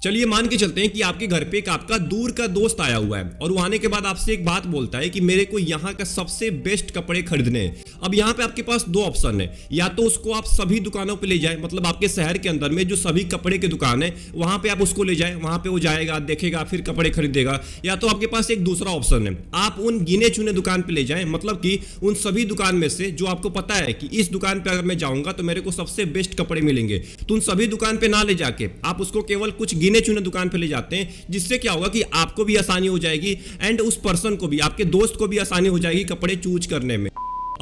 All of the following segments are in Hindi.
चलिए मान के चलते हैं कि आपके घर पे एक आपका दूर का दोस्त आया हुआ है और वो आने के बाद आपसे एक बात बोलता है कि मेरे को यहाँ का सबसे बेस्ट कपड़े खरीदने हैं। अब यहाँ पे आपके पास दो ऑप्शन है, या तो उसको आप सभी दुकानों पे ले जाए, मतलब आपके शहर के अंदर में जो सभी कपड़े की दुकान है वहां पे आप उसको ले जाए, वहां पे वो जाएगा, देखेगा, फिर कपड़े खरीदेगा। या तो आपके पास एक दूसरा ऑप्शन है, आप उन गिने चुने दुकान पे ले जाए, मतलब कि उन सभी दुकान में से जो आपको पता है कि इस दुकान पे अगर मैं जाऊंगा तो मेरे को सबसे बेस्ट कपड़े मिलेंगे, तो उन सभी दुकान पे ना ले जाके आप उसको केवल कुछ गिने चुने दुकान पे ले जाते हैं। जिससे क्या होगा कि आपको भी आसानी हो जाएगी एंड उस पर्सन को भी, आपके दोस्त को भी आसानी हो जाएगी कपड़े चूज करने में।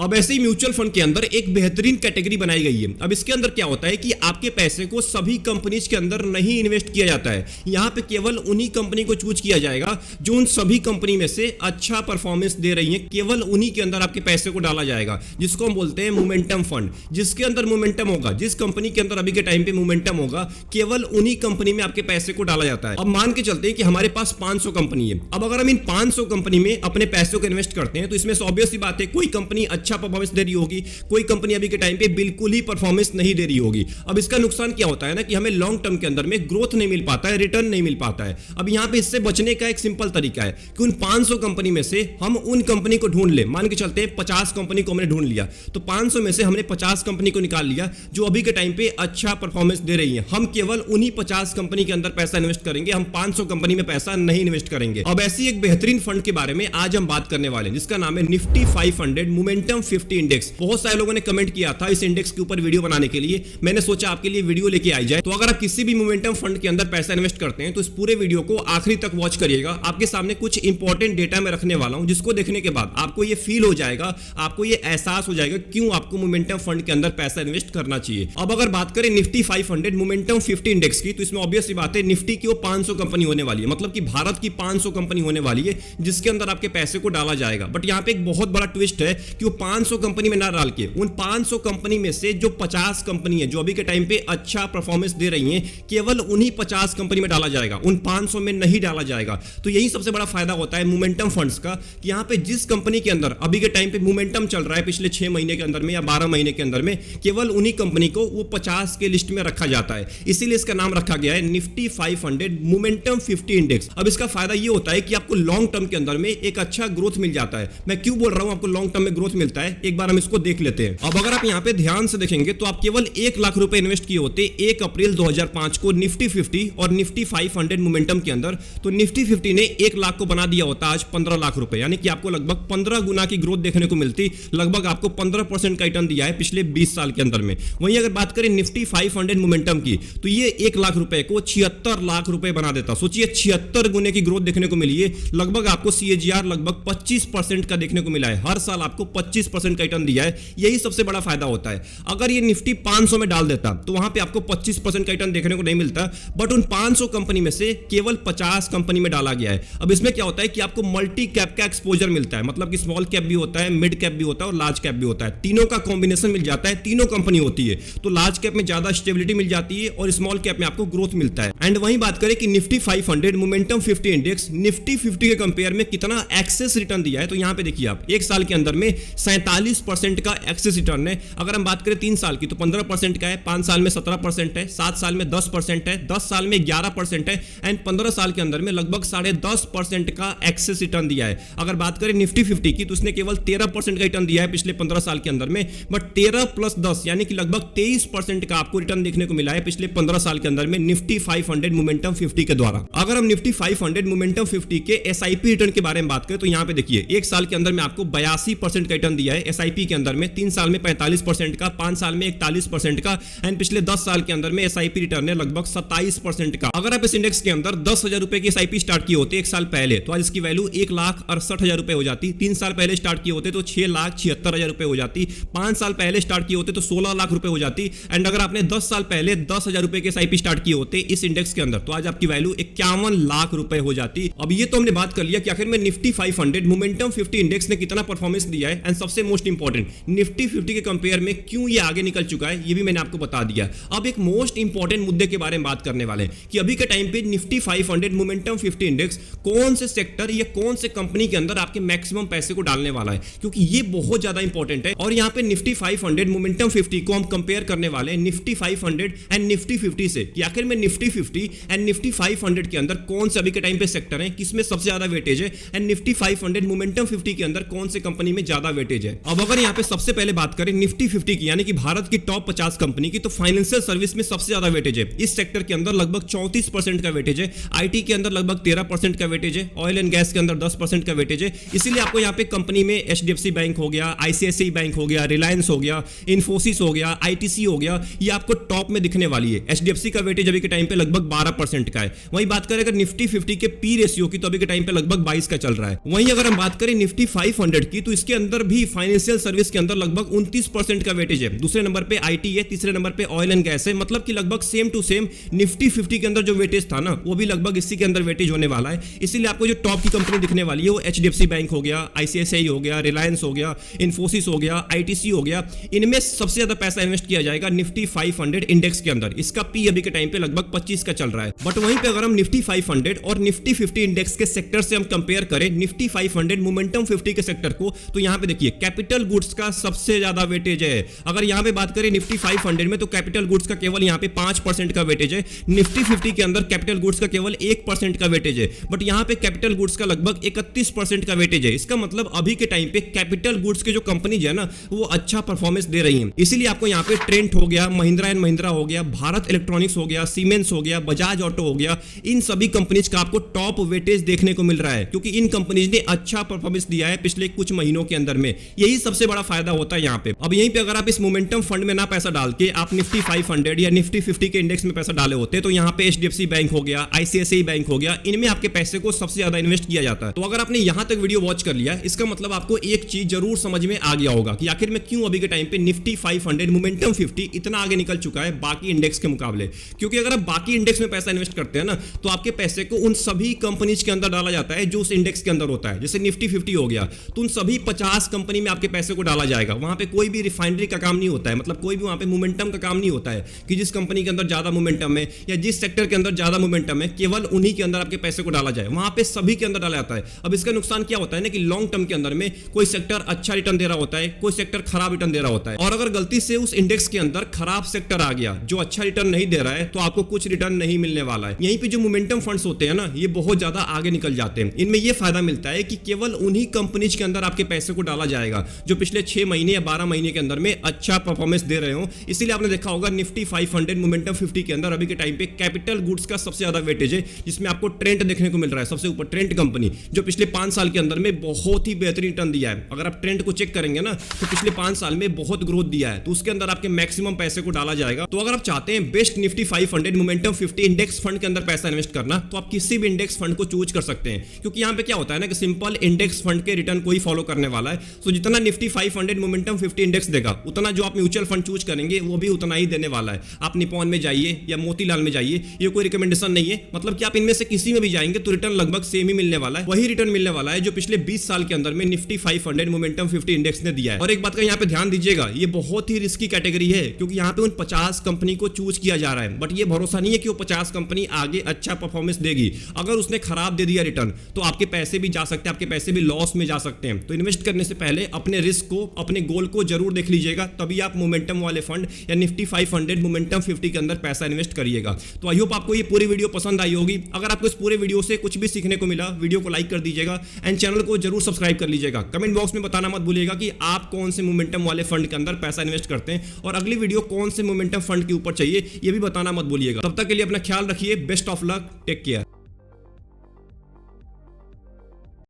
अब ऐसे ही म्यूचुअल फंड के अंदर एक बेहतरीन कैटेगरी बनाई गई है। अब इसके अंदर क्या होता है कि आपके पैसे को सभी कंपनीज के अंदर नहीं इन्वेस्ट किया जाता है, यहाँ पे केवल उन्हीं कंपनी को चूज किया जाएगा जो उन सभी कंपनी में से अच्छा परफॉर्मेंस दे रही है, केवल उन्हीं के अंदर आपके पैसे को डाला जाएगा, जिसको हम बोलते हैं मोमेंटम फंड। जिसके अंदर मोमेंटम होगा, जिस कंपनी के अंदर अभी के टाइम पे मोमेंटम होगा, केवल उन्हीं कंपनी में आपके पैसे को डाला जाता है। अब मान के चलते हैं कि हमारे पास 500 कंपनी है। अब अगर हम इन 500 कंपनी में अपने पैसों को इन्वेस्ट करते हैं तो इसमें से ऑब्वियस सी बात है कोई कंपनी अच्छा परफॉर्मेंस दे रही होगी, कोई कंपनी अभी के टाइम पे बिल्कुल ही परफॉर्मेंस नहीं दे रही होगी। अब इसका नुकसान क्या होता है ना कि हमें लॉन्ग टर्म के अंदर में ग्रोथ नहीं मिल पाता है, रिटर्न नहीं मिल पाता है। अब यहां पे इससे बचने का एक सिंपल तरीका है कि उन 500 कंपनी में से हम उन कंपनी को ढूंढ ले। मान के चलते हैं 50 कंपनी को हमने ढूंढ लिया, तो 500 में से हमने 50 कंपनी को निकाल लिया जो अभी के टाइम पे अच्छा परफॉर्मेंस दे रही है। हम केवल उन्हीं 50 कंपनी के अंदर पैसा इन्वेस्ट करेंगे, हम 500 कंपनी में पैसा नहीं इन्वेस्ट करेंगे। अब ऐसी एक बेहतरीन फंड के बारे में आज हम बात करने वाले हैं जिसका नाम है निफ्टी 500 मोमेंटम 50 इंडेक्स। बहुत सारे लोगों ने कमेंट किया था इस इंडेक्स के ऊपर वीडियो बनाने के लिए, मैंने सोचा आपके लिए वीडियो लेके आई जाए। तो अगर आप किसी भी मोमेंटम फंड के अंदर पैसा इन्वेस्ट करते हैं तो इस पूरे वीडियो को आखिरी तक वॉच करिएगा। आपके सामने कुछ इंपॉर्टेंट डेटा मैं रखने वाला हूं जिसको देखने के बाद आपको ये फील हो जाएगा, आपको ये एहसास हो जाएगा क्यों आपको मोमेंटम फंड के अंदर पैसा इन्वेस्ट करना चाहिए। अब अगर बात करें निफ्टी 500 मोमेंटम 50 इंडेक्स की, तो इसमें ऑब्वियस सी बात है निफ्टी की वो 500 कंपनी होने वाली है, मतलब कि भारत की 500 कंपनी होने वाली है जिसके अंदर आपके पैसे को डाला जाएगा। बट यहां पे एक बहुत बड़ा ट्विस्ट है कि वो 500 कंपनी में ना डाल के उन 500 कंपनी में से जो 50 कंपनी है जो अभी के टाइम पे अच्छा परफॉर्मेंस दे रही हैं, केवल उन्हीं 50 कंपनी में डाला जाएगा, उन 500 में नहीं डाला जाएगा। तो यही सबसे बड़ा फायदा होता है मोमेंटम फंड्स का कि यहां पे जिस कंपनी के अंदर अभी के टाइम पे मोमेंटम चल रहा है पिछले 6 महीने के अंदर में या 12 महीने के अंदर में, केवल उन्हीं कंपनी को वो 50 के लिस्ट में रखा जाता है। इसीलिए इसका नाम रखा गया है निफ्टी 500 मोमेंटम 50 इंडेक्स। अब इसका फायदा ये होता है कि आपको लॉन्ग टर्म के अंदर में एक अच्छा ग्रोथ मिल जाता है। मैं क्यों बोल रहा हूं आपको लॉन्ग टर्म में ग्रोथ मिलता है, एक बार हम इसको देख लेते हैं। अब अगर आप यहाँ पे ध्यान से देखेंगे तो आप केवल 1 लाख रुपए इन्वेस्ट किए होते 1 अप्रैल 2005 को निफ्टी 50 और निफ्टी 500 मोमेंटम के अंदर, तो निफ्टी 50 ने 1 लाख को बना दिया होता आज 15 लाख रुपए, यानी कि आपको लगभग 15 गुना की ग्रोथ देखने को मिलती, लगभग आपको 15% का रिटर्न दिया है पिछले 20 साल के अंदर में। वहीं अगर बात करें निफ्टी 500 मोमेंटम की, तो ये 1 लाख रुपए को 76 लाख रुपए बना देता। सोचिए 76 गुने की ग्रोथ देखने को मिली है, लगभग आपको CAGR लगभग 25% का देखने को मिला है, हर साल आपको 25% का रिटर्न दिया है। यही सबसे बड़ा फायदा होता है। अगर ये निफ्टी 500 में डाल देता तो वहां पे आपको 25% का रिटर्न देखने को नहीं मिलता, बट उन 500 कंपनी में से केवल 50 कंपनी में डाला गया है। अब इसमें क्या होता है कि आपको मल्टी कैप का एक्सपोजर मिलता है, मतलब कि स्मॉल कैप भी होता है, मिड कैप भी होता है और लार्ज कैप भी होता है, तीनों का कॉम्बिनेशन मिल जाता है, तीनों कंपनी होती है। तो लार्ज कैप में ज्यादा स्टेबिलिटी मिल जाती है और स्मॉल कैप में आपको ग्रोथ मिलता है। एंड वहीं बात करें कि निफ्टी 500 मोमेंटम 50 इंडेक्स निफ्टी 50 के कंपेयर में कितना एक्सेस रिटर्न दिया है, तो यहां पे देखिए आप 1 साल के अंदर में 47% का एक्सेस रिटर्न है। अगर हम बात करें 3 साल की तो 15% का है, 5 साल में 17% है, 7 साल में 10% है, 10 साल में 11% है एंड 15 साल के अंदर में लगभग 10.5% का एक्सेस रिटर्न दिया है। अगर बात करें निफ्टी 50 की तो उसने केवल 13% का रिटर्न दिया है पिछले 15 साल के अंदर में, बट 13 + 10 यानी कि लगभग 23% का आपको रिटर्न देखने को मिला है पिछले 15 साल के अंदर में निफ्टी 500 मोमेंटम 50 के द्वारा। अगर हम निफ्टी 500 मोमेंटम 50 के SIP रिटर्न के बारे में बात करें तो यहां पे देखिए 1 साल के अंदर में आपको 82% का रिटर्न दिया है SIP के अंदर में, 3 साल में 45% का, 5 साल में 41% का एंड पिछले 10 साल के अंदर में SIP रिटर्न है लगभग 27% का। अगर आप इस इंडेक्स के अंदर 10,000 रुपए की SIP स्टार्ट किए होते 1 साल पहले तो आज इसकी वैल्यू 1,68,000 रुपए हो जाती, 3 साल पहले स्टार्ट किए होते तो 6,76,000 रुपए हो जाती, 5 साल पहले स्टार्ट किए होते तो 16 लाख रुपए हो जाती एंड अगर आपने 10 साल पहले 10,000 रुपए के SIP स्टार्ट किए होते इस इंडेक्स के अंदर तो आज आपकी वैल्यू 51 लाख रुपए हो जाती। अब ये तो हमने बात कर लिया कि आखिर में निफ्टी 500 मोमेंटम 50 इंडेक्स ने कितना परफॉर्मेंस दिया है एंड सबसे मोस्ट इंपॉर्टेंट निफ्टी 50 के कंपेयर में क्यों ये आगे निकल चुका है ये भी मैंने आपको बता दिया। अब एक मोस्ट इंपॉर्टेंट मुद्दे के बारे में बात करने वाले हैं कि अभी के टाइम पे निफ्टी 500 मोमेंटम 50 इंडेक्स कौन से सेक्टर या कौन से कंपनी के अंदर आपके मैक्सिमम पैसे को डालने वाला है, क्योंकि ये बहुत ज्यादा इंपॉर्टेंट है। और यहाँ पे निफ्टी 500 मोमेंटम 50 को हम कंपेयर करने वाले हैं निफ्टी 500 एंड निफ्टी 50 से कि आखिर में निफ्टी 50 एंड निफ्टी 500 के अंदर कौन से अभी के टाइम पे सेक्टर है, किसमें सबसे ज्यादा वेटेज है, एंड निफ्टी 500 मोमेंटम 50 के अंदर कौन से कंपनी में ज्यादा वेटेज है। अब अगर यहाँ पे सबसे पहले बात करें निफ्टी 50 की यानी कि भारत की टॉप 50 कंपनी की, तो फाइनेंशियल सर्विस में सबसे ज्यादा वेटेज है। इस सेक्टर के अंदर लगभग 34% का वेटेज है, आईटी के अंदर लगभग 13% का वेटेज है, ऑयल एंड गैस के अंदर 10% का वेटेज है। इसीलिए आपको यहाँ पे कंपनी में एचडीएफसी बैंक हो गया, आईसीआईसीआई बैंक हो गया, रिलायंस हो गया, इन्फोसिस हो गया, आईटीसी हो गया, ये आपको टॉप में दिखने वाली है। एचडीएफसी का वेटेज अभी के टाइम पे लगभग 12% का है। वहीं बात करें अगर निफ्टी 50 के पी रेशियो की, तो अभी के टाइम पे लगभग 22 का चल रहा है। वहीं अगर हम बात करें निफ्टी 500 की, तो इसके अंदर भी फाइनेंशियल सर्विस के अंदर लगभग 29% का वेटेज है। दूसरे नंबर पे आईटी है, तीसरे नंबर पे ऑयल एंड गैस है। मतलब कि लगभग सेम टू सेम निफ्टी 50 के अंदर जो वेटेज था ना, वो भी लगभग इसी के अंदर वेटेज होने वाला है। इसीलिए आपको जो टॉप की कंपनी दिखने वाली है वो एचडीएफसी बैंक हो गया, आईसीआईसीआई हो गया, रिलायंस हो गया, इन्फोसिस हो गया, आईटीसी हो गया। इनमें सबसे ज्यादा पैसा इन्वेस्ट किया जाएगा निफ्टी 500 इंडेक्स के अंदर। इसका पी अभी के टाइम पे लगभग 25 का चल रहा है। बट वहीं पे अगर हम निफ्टी 500 और निफ्टी 50 इंडेक्स के सेक्टर से हम कंपेयर करें निफ्टी 500 मोमेंटम 50 के सेक्टर को, तो यहां पे देखिए कैपिटल गुड्स का सबसे ज्यादा वेटेज है। अगर यहां पे बात करें निफ्टी 500 में, तो कैपिटल गुड्स का केवल यहां पे 5% का वेटेज है। निफ्टी 50 के अंदर कैपिटल गुड्स का केवल 1% का वेटेज है, बट यहां पे कैपिटल गुड्स का लगभग 31% का वेटेज है। इसका मतलब अभी के टाइम पे कैपिटल गुड्स के जो कंपनीज है ना, वो अच्छा परफॉर्मेंस दे रही हैं। इसीलिए आपको यहां पे ट्रेंट हो गया, महिंद्रा एंड महिंद्रा हो गया, भारत इलेक्ट्रॉनिक्स हो गया, सीमेंस हो गया, बजाज ऑटो हो गया, इन सभी कंपनीज का आपको टॉप वेटेज देखने को मिल रहा है, क्योंकि इन कंपनीज ने अच्छा परफॉर्मेंस दिया है पिछले कुछ महीनों के अंदर में। यही सबसे बड़ा फायदा होता है यहाँ पे। अब यहीं पे अगर आप इस मोमेंटम फंड में ना पैसा डाल के आप निफ्टी 500 या निफ्टी 50 के इंडेक्स में पैसा डाले होते, तो यहाँ पे एचडीएफसी बैंक हो गया, आईसीआईसीआई बैंक हो गया, इनमें आपके पैसे को सबसे ज्यादा इन्वेस्ट किया जाता है। तो अगर आपने यहां तक वीडियो वॉच कर लिया, इसका मतलब आपको एक चीज जरूर समझ में आ गया होगा कि आखिर में क्यों अभी के टाइम पे निफ्टी 500 मोमेंटम 50 इतना आगे निकल चुका है बाकी इंडेक्स के मुकाबले। क्योंकि अगर आप बाकी इंडेक्स में पैसा इन्वेस्ट करते हैं ना, तो आपके पैसे को उन सभी कंपनीज के अंदर डाला जाता है जो उस इंडेक्स के अंदर होता है। जैसे निफ्टी 50 हो गया, तो उन सभी 50 कंपनी में आपके पैसे को डाला जाएगा। वहां पे कोई भी रिफाइनरी का काम नहीं होता है, मतलब कोई भी वहां पे मोमेंटम का काम नहीं होता है कि जिस कंपनी के अंदर ज्यादा मोमेंटम है या जिस सेक्टर के अंदर ज्यादा मोमेंटम है केवल उन्हीं के अंदर आपके पैसे को डाला जाए। वहां पे सभी के अंदर डाला जाता है। अब इसका नुकसान क्या होता है ना कि लॉन्ग टर्म के अंदर में कोई सेक्टर अच्छा रिटर्न दे रहा होता है, कोई सेक्टर खराब रिटर्न दे रहा होता है, और अगर गलती से उस इंडेक्स के अंदर खराब सेक्टर आ गया जो अच्छा रिटर्न नहीं दे रहा है, तो आपको कुछ रिटर्न नहीं मिलने वाला है। यहीं पे जो मोमेंटम फंड्स होते हैं ना, ये बहुत ज्यादा आगे निकल जाते हैं। इनमें यह फायदा मिलता है कि केवल उन्हीं कंपनीज के अंदर आपके पैसे को डाला जाएगा जो पिछले 6 महीने या 12 महीने के अंदर में अच्छा परफॉर्मेंस दे रहे हो। इसीलिए आपने देखा होगा निफ्टी 500 मोमेंटम 50 के अंदर अभी के टाइम पे कैपिटल गुड्स का सबसे ज्यादा वेटेज है, जिसमें आपको ट्रेंट देखने को मिल रहा है सबसे ऊपर। ट्रेंट कंपनी जो पिछले 5 साल के अंदर में बहुत ही बेहतरीन रिटर्न दिया है। अगर आप ट्रेंट को चेक करेंगे ना, तो पिछले 5 साल में बहुत ग्रोथ दिया है, तो उसके अंदर आपके मैक्सिमम पैसे को डाला जाएगा। तो अगर आप चाहते हैं best Nifty 500 momentum 50 index fund के अंदर पैसा इन्वेस्ट करना, तो आप किसी भी इंडेक्स फंड को चूज कर सकते हैं। क्योंकि यहां पे क्या होता है ना कि सिंपल इंडेक्स फंड के रिटर्न को ही फॉलो करने वाला है। तो जितना निफ्टी 500 मोमेंटम 50 इंडेक्स देगा, उतना जो आप म्यूचुअल फंड चूज करेंगे वो भी उतना ही देने वाला है। आप निपॉन में जाइए या मोतीलाल में जाइए, ये कोई रिकमेंडेशन नहीं है, मतलब कि आप इनमें से किसी में भी जाएंगे तो रिटर्न लगभग सेम ही मिलने वाला है। वही रिटर्न मिलने वाला है जो पिछले 20 साल के अंदर में निफ्टी 500 मोमेंटम 50 इंडेक्स ने दिया है। और एक बात का यहाँ पे ध्यान दीजिएगा, ये बहुत ही रिस्की कैटेगरी है, क्योंकि यहाँ पे उन 50 कंपनी को चूज किया जा रहा है, बट ये भरोसा नहीं है कि वो 50 कंपनी आगे अच्छा परफॉर्मेंस देगी। अगर उसने खराब दे दिया रिटर्न, तो आपके पैसे भी जा सकते हैं, आपके पैसे भी लॉस में जा सकते हैं। तो इन्वेस्ट करने से पहले अपने रिस्क को, अपने गोल को जरूर देख लीजिएगा, तभी आप मोमेंटम वाले फंड या निफ्टी 500 मोमेंटम 50 के अंदर पैसा इन्वेस्ट करिएगा। तो आई होप आपको ये पूरी वीडियो पसंद आई होगी। अगर आपको इस पूरे वीडियो से कुछ भी सीखने को मिला, वीडियो को लाइक कर दीजिएगा एंड चैनल को जरूर सब्सक्राइब कर लीजिएगा। कमेंट बॉक्स में बताना मत भूलिएगा कि आप कौन से मोमेंटम वाले फंड के अंदर पैसा इन्वेस्ट करते हैं, और अगली वीडियो कौन से मोमेंटम फंड के ऊपर चाहिए ये भी बताना मत भूलिएगा। तब तक के लिए अपना ख्याल रखिए। Best of luck, take care.